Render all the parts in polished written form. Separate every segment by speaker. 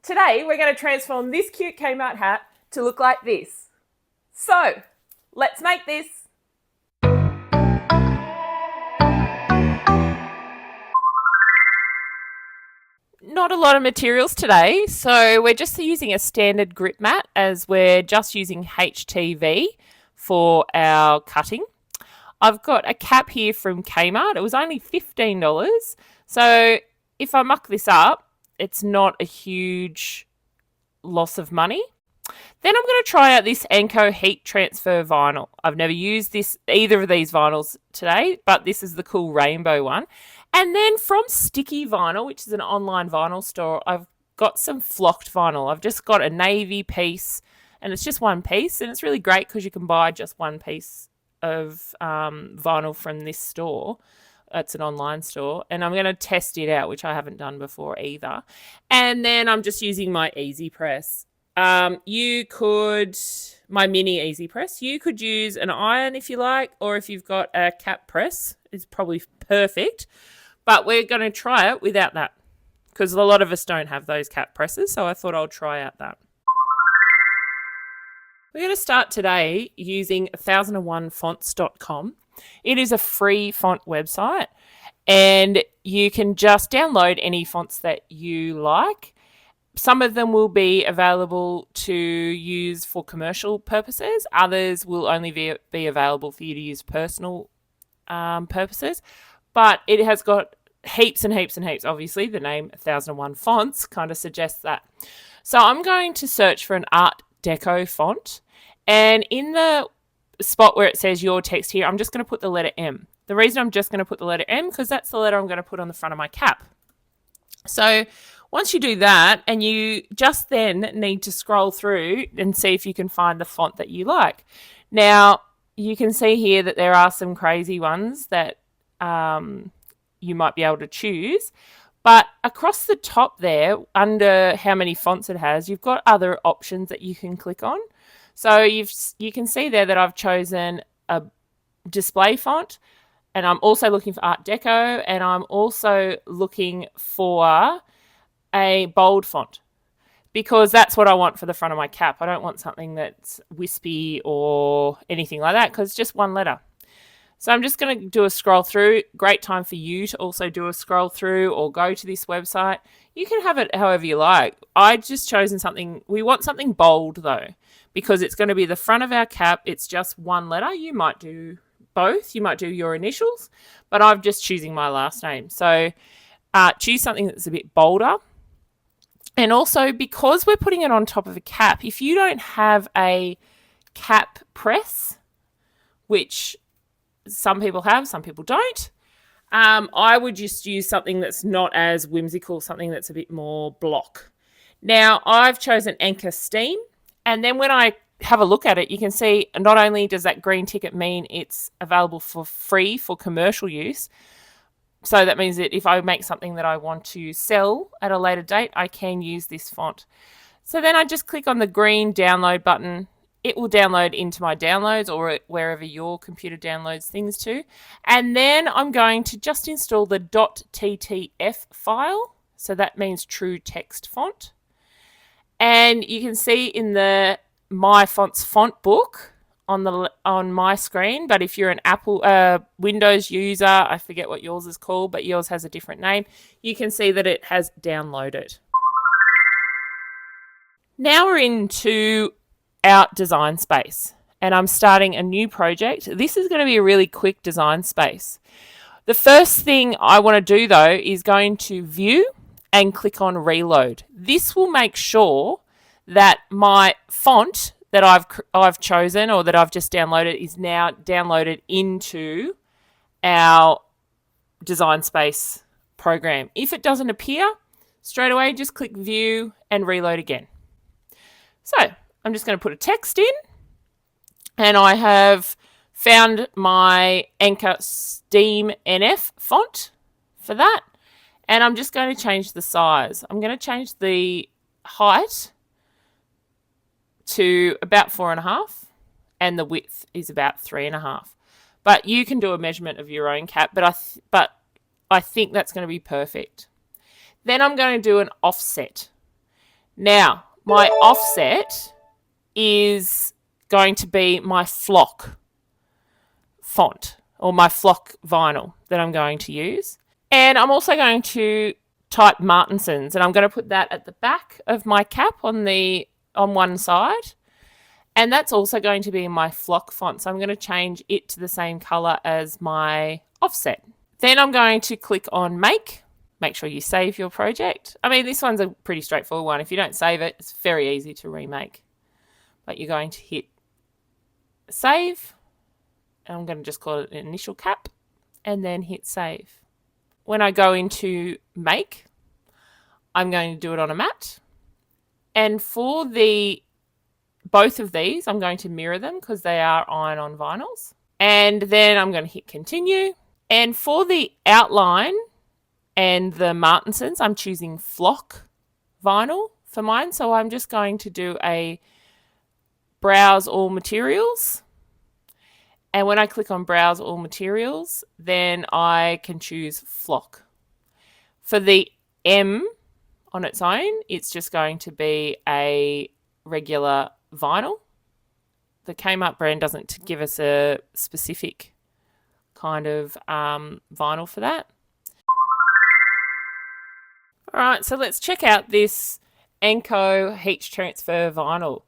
Speaker 1: Today, we're going to transform this cute Kmart hat to look like this. So, let's make this. Not a lot of materials today, so we're just using a standard grip mat as we're just using HTV for our cutting. I've got a cap here from Kmart. It was only $15. So if I muck this up, it's not a huge loss of money. Then I'm going to try out this Anko heat transfer vinyl. I've never used either of these vinyls today, but this is the cool rainbow one. And then from Sticky Vinyl, which is an online vinyl store, I've got some flocked vinyl. I've just got a navy piece, and it's just one piece, and it's really great because you can buy just one piece of vinyl from this store. It's an online store, and I'm going to test it out, which I haven't done before either. And then I'm just using my Easy Press. My mini Easy Press. You could use an iron if you like, or if you've got a cap press, it's probably perfect. But we're going to try it without that because a lot of us don't have those cap presses, so I thought I'll try out that. We're going to start today using 1001fonts.com. It is a free font website, and you can just download any fonts that you like. Some of them will be available to use for commercial purposes. Others will only be available for you to use personal purposes. But it has got heaps and heaps and heaps. Obviously, the name 1001 Fonts kind of suggests that. So I'm going to search for an Art Deco font. And in the spot where it says your text here, I'm just going to put the letter M. The reason I'm just going to put the letter M because that's the letter I'm going to put on the front of my cap. So once you do that, and you just then need to scroll through and see if you can find the font that you like. Now, you can see here that there are some crazy ones that you might be able to choose. But across the top there, under how many fonts it has, you've got other options that you can click on. So you can see there that I've chosen a display font, and I'm also looking for Art Deco, and I'm also looking for a bold font because that's what I want for the front of my cap. I don't want something that's wispy or anything like that because it's just one letter. So I'm just going to do a scroll through. Great time for you to also do a scroll through or go to this website. You can have it however you like. I just chosen something. We want something bold though, because it's going to be the front of our cap. It's just one letter. You might do both. You might do your initials, but I'm just choosing my last name. So choose something that's a bit bolder. And also because we're putting it on top of a cap, if you don't have a cap press, which some people have, some people don't, I would just use something that's not as whimsical, something that's a bit more block. Now, I've chosen Anchor Steam, and then when I have a look at it, you can see not only does that green ticket mean it's available for free for commercial use, so that means that if I make something that I want to sell at a later date, I can use this font. So then I just click on the green download button. It will download into my downloads or wherever your computer downloads things to. And then I'm going to just install the .ttf file. So that means true text font. And you can see in the My Fonts font book on my screen, but if you're an Apple Windows user, I forget what yours is called, but yours has a different name, you can see that it has downloaded. Now we're into our design space, and I'm starting a new project. This is going to be a really quick design space. The first thing I want to do though is going to view and click on reload. This will make sure that my font that I've chosen or that I've just downloaded is now downloaded into our design space program. If it doesn't appear straight away, just click view and reload again. So I'm just going to put a text in, and I have found my Anchor Steam NF font for that, and I'm just going to change the size. I'm going to change the height to about 4.5, and the width is about 3.5. But you can do a measurement of your own cap, but I think that's going to be perfect. Then I'm going to do an offset. Now, my offset is going to be my flock font or my flock vinyl that I'm going to use. And I'm also going to type Martinsons, and I'm going to put that at the back of my cap on one side. And that's also going to be my flock font. So I'm going to change it to the same color as my offset. Then I'm going to click on Make. Make sure you save your project. I mean, this one's a pretty straightforward one. If you don't save it, it's very easy to remake. But you're going to hit Save. And I'm going to just call it an initial cap and then hit Save. When I go into Make, I'm going to do it on a mat. And for both of these, I'm going to mirror them because they are iron-on vinyls. And then I'm going to hit Continue. And for the outline and the Martinsons, I'm choosing flock vinyl for mine. So I'm just going to do a Browse All Materials. And when I click on Browse All Materials, then I can choose flock. For the M on its own, it's just going to be a regular vinyl. The Kmart brand doesn't give us a specific kind of vinyl for that. All right, so let's check out this Anko heat transfer vinyl.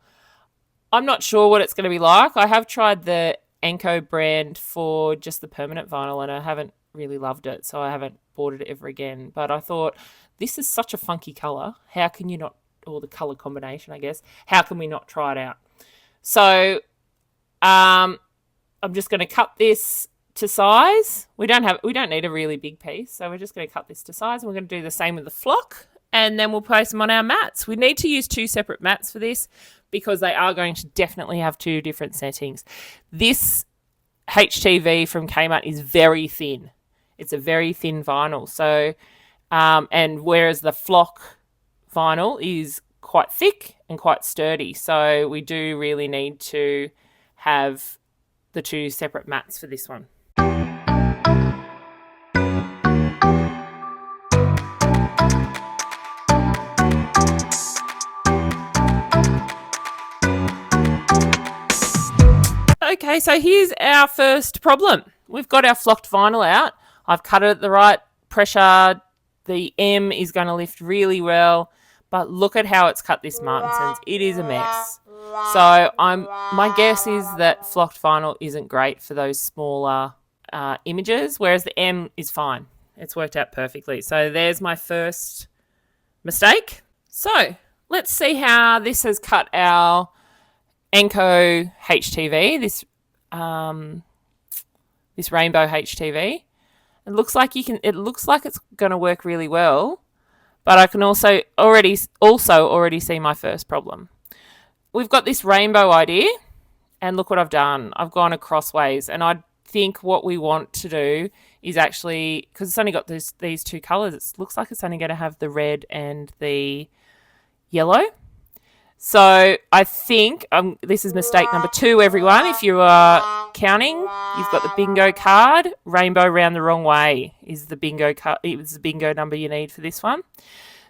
Speaker 1: I'm not sure what it's going to be like. I have tried the Anko brand for just the permanent vinyl and I haven't really loved it, so I haven't bought it ever again. But I thought, this is such a funky colour. How can you not, or the colour combination, I guess, how can we not try it out? So I'm just going to cut this to size. We don't need a really big piece, so we're just going to cut this to size, and we're going to do the same with the flock, and then we'll place them on our mats. We need to use 2 separate mats for this because they are going to definitely have 2 different settings. This HTV from Kmart is very thin. It's a very thin vinyl. So, and whereas the flock vinyl is quite thick and quite sturdy. So we do really need to have the 2 separate mats for this one. Okay, so here's our first problem. We've got our flocked vinyl out. I've cut it at the right pressure. The M is going to lift really well, but look at how it's cut this Martinsons. It is a mess. So my guess is that flocked vinyl isn't great for those smaller images, whereas the M is fine. It's worked out perfectly. So there's my first mistake. So let's see how this has cut our Anko HTV, this rainbow HTV. It looks like it's going to work really well, but I can also already see my first problem. We've got this rainbow idea, and look what I've done. I've gone across ways, and I think what we want to do is actually, because it's only got these 2 colours, it looks like it's only going to have the red and the yellow. So I think this is mistake number 2, everyone. If you are counting, you've got the bingo card. Rainbow round the wrong way is the bingo card. It was the bingo number you need for this one.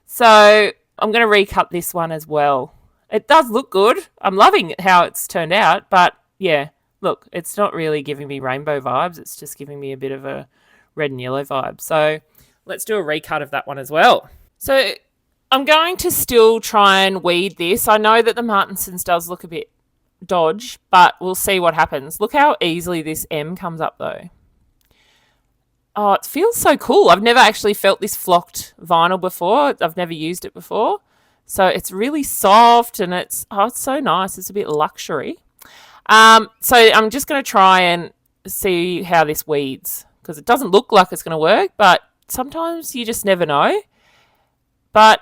Speaker 1: So I'm going to recut this one as well. It does look good. I'm loving how it's turned out. But yeah, look, it's not really giving me rainbow vibes. It's just giving me a bit of a red and yellow vibe. So let's do a recut of that one as well. So I'm going to still try and weed this. I know that the Martinsons does look a bit dodge, but we'll see what happens. Look how easily this M comes up though. Oh, it feels so cool. I've never actually felt this flocked vinyl before. I've never used it before. So it's really soft and it's so nice. It's a bit luxury. So I'm just going to try and see how this weeds, because it doesn't look like it's going to work, but sometimes you just never know. But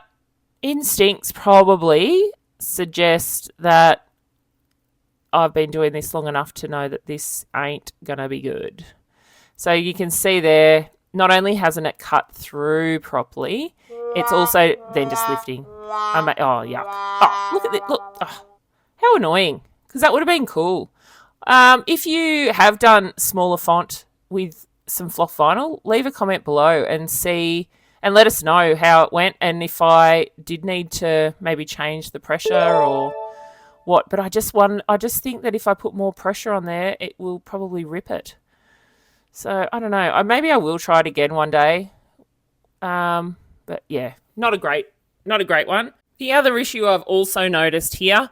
Speaker 1: instincts probably suggest that I've been doing this long enough to know that this ain't going to be good. So you can see there, not only hasn't it cut through properly, it's also then just lifting. Oh, yuck. Oh, look at it. Look. Oh, how annoying, because that would have been cool. If you have done smaller font with some flock vinyl, leave a comment below and and let us know how it went and if I did need to maybe change the pressure or what. But I just think that if I put more pressure on there, it will probably rip it. So I don't know. Maybe I will try it again one day. But yeah, not a great one. The other issue I've also noticed here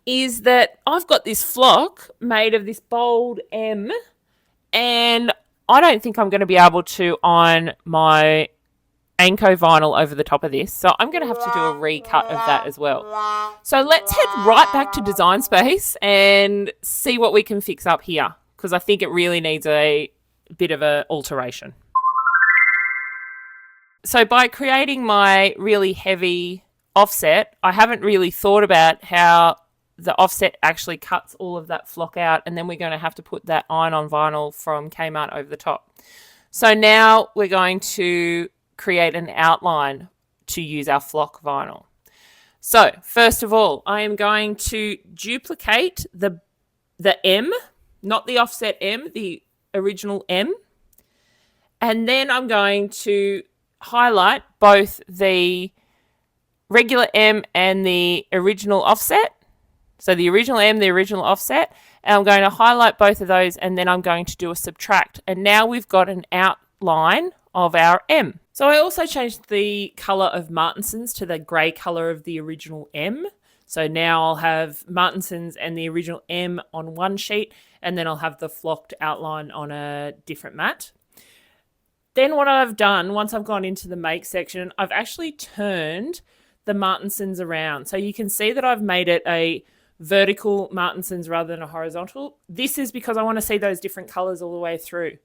Speaker 1: is that I've got this flock made of this bold M, and I don't think I'm going to be able to iron my Anko vinyl over the top of this. So I'm going to have to do a recut of that as well. So let's head right back to Design Space and see what we can fix up here, because I think it really needs a bit of an alteration. So by creating my really heavy offset, I haven't really thought about how the offset actually cuts all of that flock out, and then we're going to have to put that iron-on vinyl from Kmart over the top. So now we're going to create an outline to use our flock vinyl. So first of all, I am going to duplicate the M, not the offset M, the original M, and then I'm going to highlight both the regular M and the original offset. So the original M, the original offset, and I'm going to highlight both of those, and then I'm going to do a subtract. And now we've got an outline of our M. So I also changed the colour of Martensons to the grey colour of the original M. So now I'll have Martensons and the original M on one sheet, and then I'll have the flocked outline on a different mat. Then what I've done, once I've gone into the make section, I've actually turned the Martensons around. So you can see that I've made it a vertical Martensons rather than a horizontal. This is because I want to see those different colours all the way through.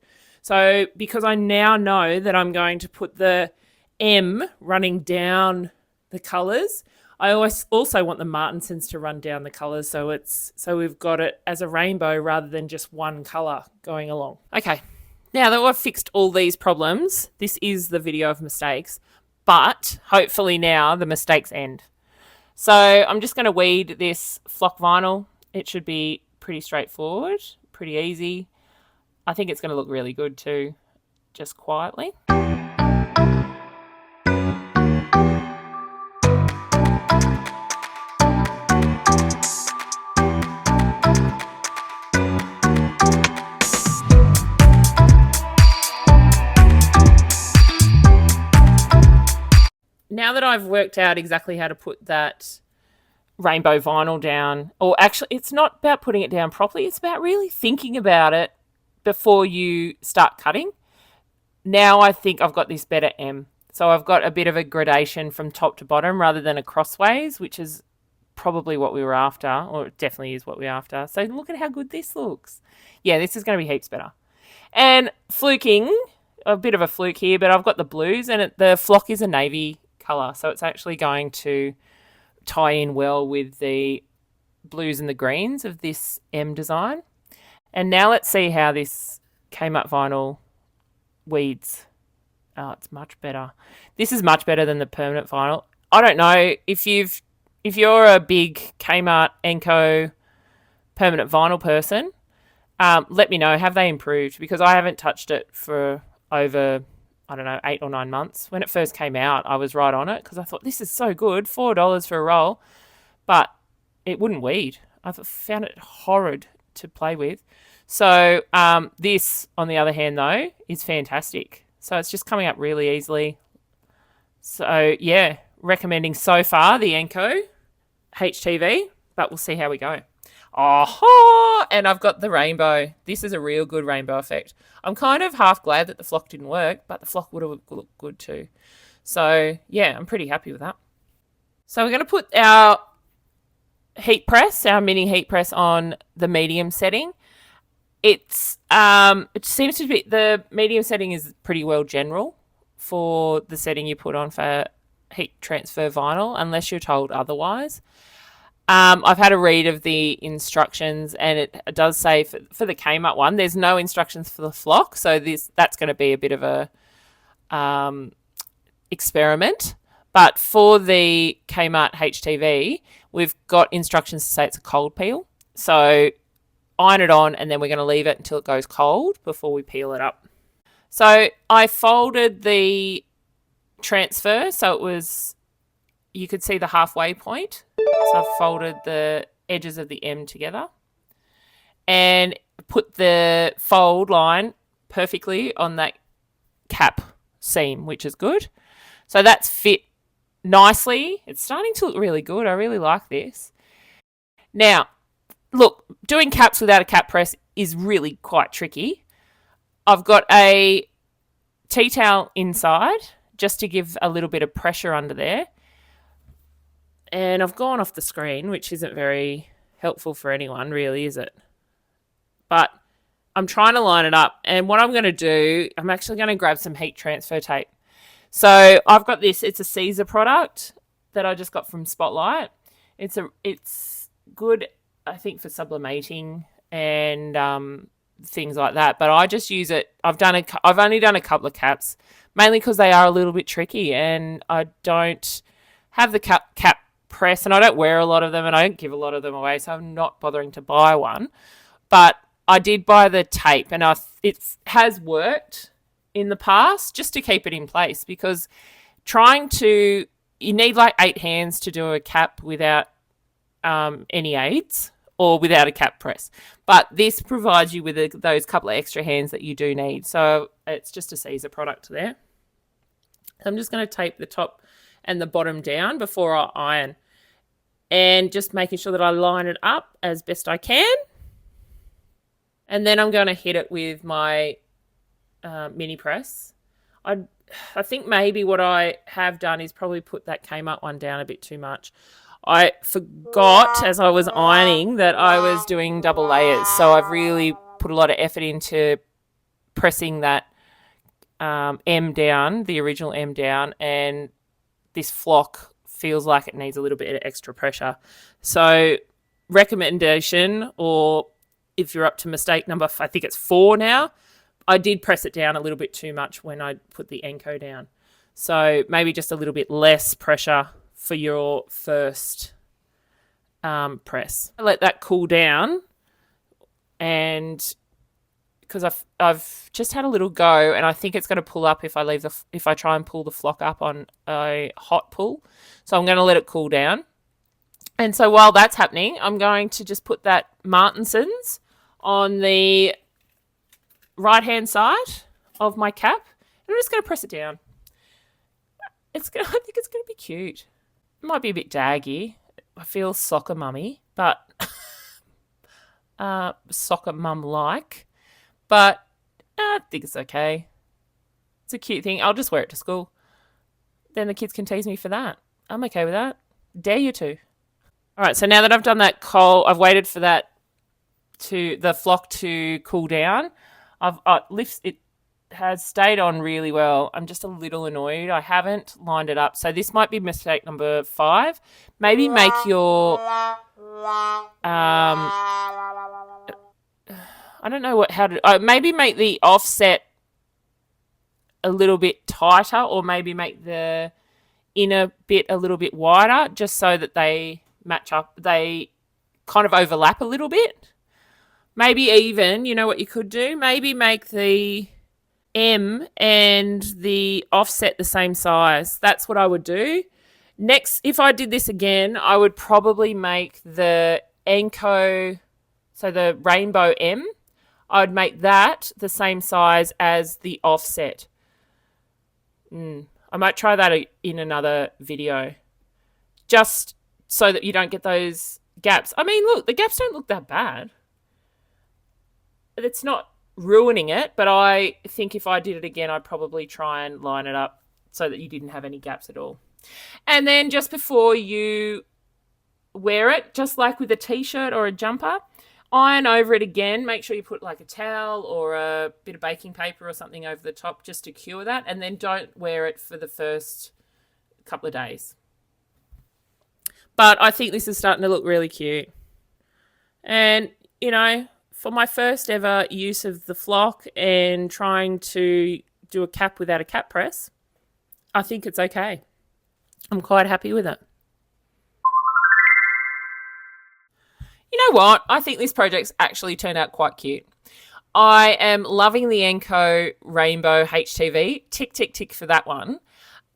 Speaker 1: So because I now know that I'm going to put the M running down the colours, I always also want the Martensons to run down the colours, so we've got it as a rainbow rather than just one colour going along. Okay, now that we've fixed all these problems, this is the video of mistakes, but hopefully now the mistakes end. So I'm just going to weed this flock vinyl. It should be pretty straightforward, pretty easy. I think it's going to look really good too, just quietly. Now that I've worked out exactly how to put that rainbow vinyl down, or actually it's not about putting it down properly, it's about really thinking about it before you start cutting. Now I think I've got this better M. So I've got a bit of a gradation from top to bottom rather than a crossways, which is probably what we were after, or it definitely is what we're after. So look at how good this looks. Yeah, this is going to be heaps better. And fluking, a bit of a fluke here, but I've got the blues, and the flock is a navy colour, so it's actually going to tie in well with the blues and the greens of this M design. And now let's see how this Kmart vinyl weeds. Oh, it's much better. This is much better than the permanent vinyl. I don't know if you're a big Kmart Anko permanent vinyl person, let me know, have they improved? Because I haven't touched it for over, I don't know, 8 or 9 months. When it first came out, I was right on it because I thought, this is so good, $4 for a roll, but it wouldn't weed. I found it horrid to play with. So this, on the other hand, though, is fantastic. So it's just coming up really easily. So, yeah, recommending so far the Anko HTV, but we'll see how we go. Oh, and I've got the rainbow. This is a real good rainbow effect. I'm kind of half glad that the flock didn't work, but the flock would have looked good too. So, yeah, I'm pretty happy with that. So we're going to put our heat press, our mini heat press, on the medium setting. It seems to be, the medium setting is pretty well general for the setting you put on for heat transfer vinyl, unless you're told otherwise. I've had a read of the instructions, and it does say for the Kmart one, there's no instructions for the flock, so that's going to be a bit of a experiment. But for the Kmart HTV, we've got instructions to say it's a cold peel. So iron it on, and then we're going to leave it until it goes cold before we peel it up. So I folded the transfer, so it was, you could see the halfway point. So I've folded the edges of the M together and put the fold line perfectly on that cap seam, which is good. So that's fit nicely. It's starting to look really good. I really like this. Now, look, doing caps without a cap press is really quite tricky. I've got a tea towel inside just to give a little bit of pressure under there. And I've gone off the screen, which isn't very helpful for anyone, really, is it? But I'm trying to line it up. And what I'm going to do, I'm actually going to grab some heat transfer tape. So I've got this. It's a Caesar product that I just got from Spotlight. It's good, I think, for sublimating and things like that. But I just use it. I've only done a couple of caps, mainly because they are a little bit tricky, and I don't have the cap press, and I don't wear a lot of them, and I don't give a lot of them away, so I'm not bothering to buy one. But I did buy the tape, and it has worked in the past just to keep it in place, because you need like 8 hands to do a cap without any aids or without a cap press. But this provides you with those couple of extra hands that you do need. So it's just a Caesar product there. I'm just going to tape the top and the bottom down before I iron, and just making sure that I line it up as best I can. And then I'm going to hit it with my mini press. I think maybe what I have done is probably put that Kmart one down a bit too much. I forgot as I was ironing that I was doing double layers, so I've really put a lot of effort into pressing that M down, the original M down, and this flock feels like it needs a little bit of extra pressure. So recommendation, or if you're up to mistake number, I think it's 4 now, I did press it down a little bit too much when I put the Anko down. So maybe just a little bit less pressure for your first press. Let that cool down, and because I've just had a little go, and I think it's going to pull up if I try and pull the flock up on a hot pull. So I'm going to let it cool down. And so while that's happening, I'm going to just put that Martinson's on the right-hand side of my cap, and I'm just going to press it down. I think it's going to be cute. It might be a bit daggy. I feel soccer mummy, but soccer mum-like. But I think it's okay. It's a cute thing. I'll just wear it to school. Then the kids can tease me for that. I'm okay with that. Dare you to. All right, so now that I've done that I've waited for the flock to cool down. It has stayed on really well. I'm just a little annoyed. I haven't lined it up. So this might be mistake number 5. Maybe make your I don't know maybe make the offset a little bit tighter, or maybe make the inner bit a little bit wider, just so that they match up. They kind of overlap a little bit. Maybe even, you know what you could do? Maybe make the M and the offset the same size. That's what I would do. Next, if I did this again, I would probably make the Anko, so the rainbow M, I would make that the same size as the offset. I might try that in another video, just so that you don't get those gaps. I mean, look, the gaps don't look that bad. It's not ruining it, but I think if I did it again, I'd probably try and line it up so that you didn't have any gaps at all. And then just before you wear it, just like with a t-shirt or a jumper, iron over it again. Make sure you put like a towel or a bit of baking paper or something over the top just to cure that, and then don't wear it for the first couple of days. But I think this is starting to look really cute. And, you know, for my first ever use of the flock and trying to do a cap without a cap press, I think it's okay. I'm quite happy with it. You know what? I think this project's actually turned out quite cute. I am loving the Anko Rainbow HTV. Tick, tick, tick for that one.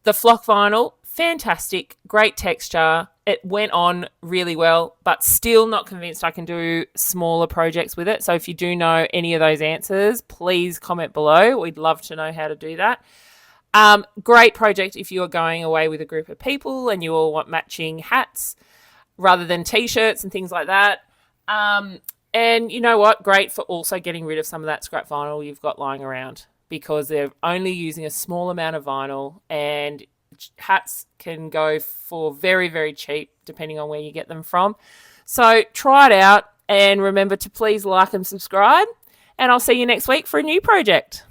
Speaker 1: The flock vinyl, fantastic, great texture. It went on really well, but still not convinced I can do smaller projects with it. So if you do know any of those answers, please comment below. We'd love to know how to do that. Great project if you are going away with a group of people and you all want matching hats rather than t-shirts and things like that. And you know what? Great for also getting rid of some of that scrap vinyl you've got lying around, because they're only using a small amount of vinyl, and hats can go for very, very cheap depending on where you get them from. So try it out, and remember to please like and subscribe, and I'll see you next week for a new project.